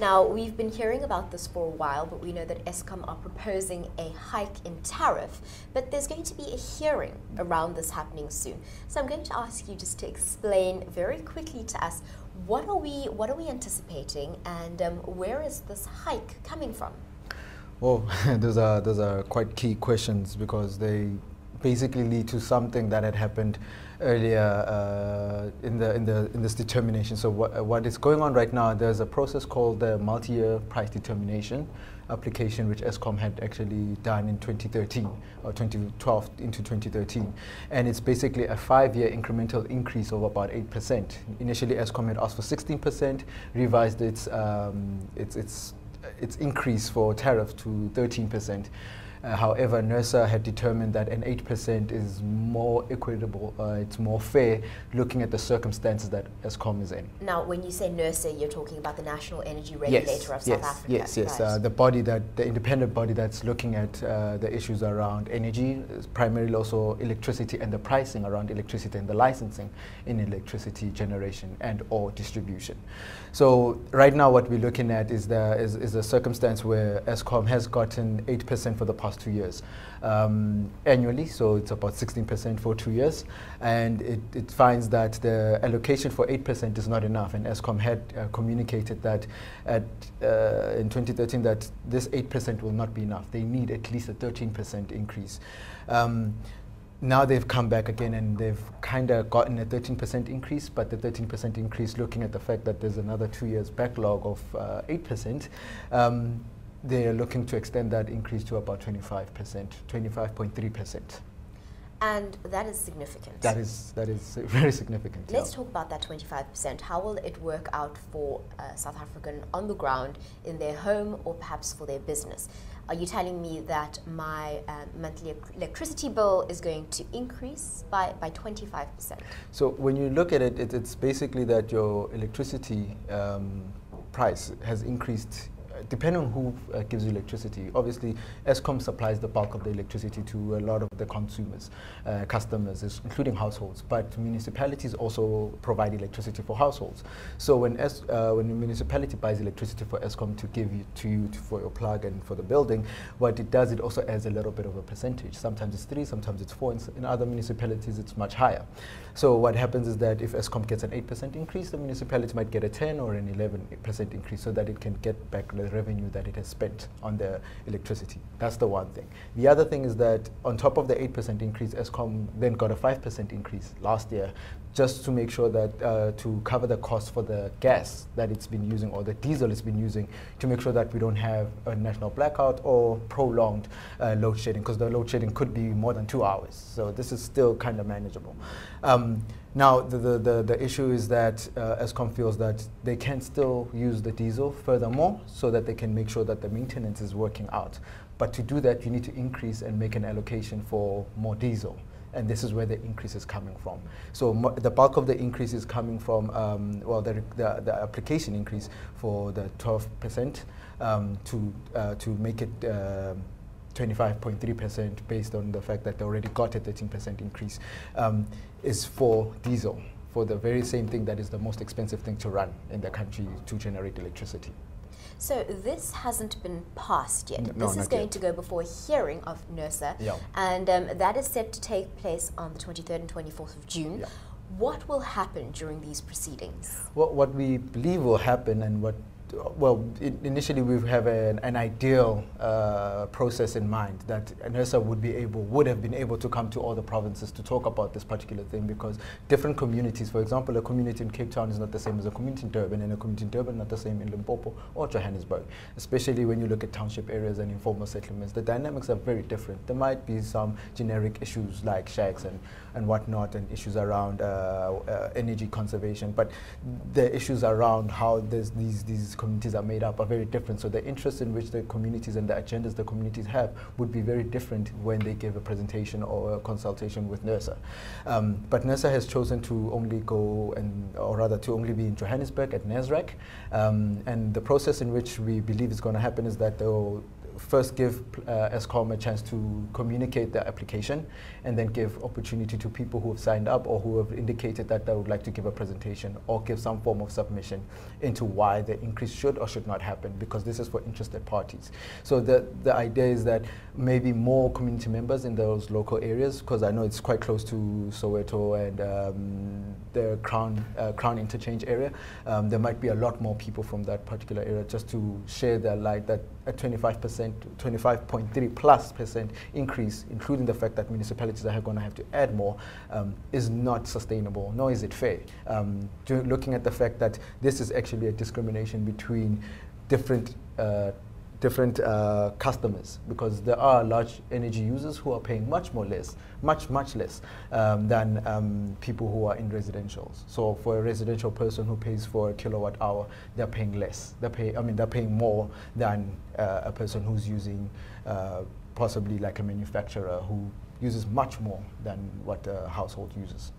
Now, we've been hearing about this for a while, but we know that Eskom are proposing a hike in tariff, but there's going to be a hearing around this happening soon. So I'm going to ask you just to explain very quickly to us, what are we anticipating, and where is this hike coming from? Well, those are quite key questions, because they basically lead to something that had happened earlier in this determination. So what is going on right now? There's a process called the multi-year price determination application, which Eskom had actually done in 2013 or 2012 into 2013, and it's basically a 5-year incremental increase of about 8%. Initially, Eskom had asked for 16%, revised its increase for tariff to 13%. However, NERSA had determined that an 8% is more equitable, it's more fair, looking at the circumstances that Eskom is in. Now, when you say NERSA, you're talking about the National Energy Regulator of South Africa. Yes, right. The independent body that's looking at the issues around energy, primarily also electricity and the pricing around electricity and the licensing in electricity generation and or distribution. So right now what we're looking at is a circumstance where Eskom has gotten 8% for the past 2 years annually, so it's about 16% for 2 years, and it finds that the allocation for 8% is not enough, and Eskom had communicated that in 2013 that this 8% will not be enough. They need at least a 13% increase. Now they've come back again and they've kind of gotten a 13% increase, but the 13% increase, looking at the fact that there's another 2 years backlog of 8%, they're looking to extend that increase to about 25%, 25.3%. And that is significant. That is very significant. Let's talk about that 25%. How will it work out for a South African on the ground in their home or perhaps for their business? Are you telling me that my monthly electricity bill is going to increase by 25%? So when you look at it, it's basically that your electricity price has increased depending on who gives you electricity. Obviously, Eskom supplies the bulk of the electricity to a lot of the consumers, customers, including households. But municipalities also provide electricity for households. So when a municipality buys electricity for Eskom to give you for your plug and for the building, what it does, it also adds a little bit of a percentage. Sometimes it's 3, sometimes it's 4. In other municipalities, it's much higher. So what happens is that if Eskom gets an 8% increase, the municipality might get a 10 or an 11% increase, so that it can get back the revenue that it has spent on the electricity. That's the one thing. The other thing is that on top of the 8% increase, Eskom then got a 5% increase last year, just to make sure that to cover the cost for the gas that it's been using or the diesel it's been using, to make sure that we don't have a national blackout or prolonged load shedding, because the load shedding could be more than 2 hours. So this is still kind of manageable. Now, the issue is that Eskom feels that they can still use the diesel furthermore, so that they can make sure that the maintenance is working out. But to do that, you need to increase and make an allocation for more diesel. And this is where the increase is coming from. So the bulk of the increase is coming from, well, the application increase for the 12% to make it 25.3% based on the fact that they already got a 13% increase, is for diesel, for the very same thing that is the most expensive thing to run in the country to generate electricity. So this hasn't been passed yet. No, this is going to go before a hearing of NERSA, and that is set to take place on the 23rd and 24th of June. Yeah. What will happen during these proceedings? Well, what we believe will happen, and what, well, initially we have an ideal process in mind, that NERSA would have been able to come to all the provinces to talk about this particular thing, because different communities, for example, a community in Cape Town is not the same as a community in Durban, and a community in Durban not the same in Limpopo or Johannesburg. Especially when you look at township areas and informal settlements, the dynamics are very different. There might be some generic issues like shacks and whatnot, and issues around energy conservation, but the issues around how these communities are made up are very different. So the interests in which the communities and the agendas the communities have would be very different when they give a presentation or a consultation with NERSA. But NERSA has chosen to only go, or rather to only be in Johannesburg at NESREC. And the process in which we believe is going to happen is that first give Eskom a chance to communicate their application, and then give opportunity to people who have signed up or who have indicated that they would like to give a presentation or give some form of submission into why the increase should or should not happen, because this is for interested parties. So the idea is that maybe more community members in those local areas, because I know it's quite close to Soweto and the Crown Interchange area, there might be a lot more people from that particular area just to share their light that a 25%, 25.3+% increase, including the fact that municipalities are going to have to add more, is not sustainable, nor is it fair. Looking at the fact that this is actually a discrimination between different customers, because there are large energy users who are paying much less than people who are in residentials. So for a residential person who pays for a kilowatt hour, they're paying less. They're paying more than a person who's using possibly like a manufacturer who uses much more than what a household uses.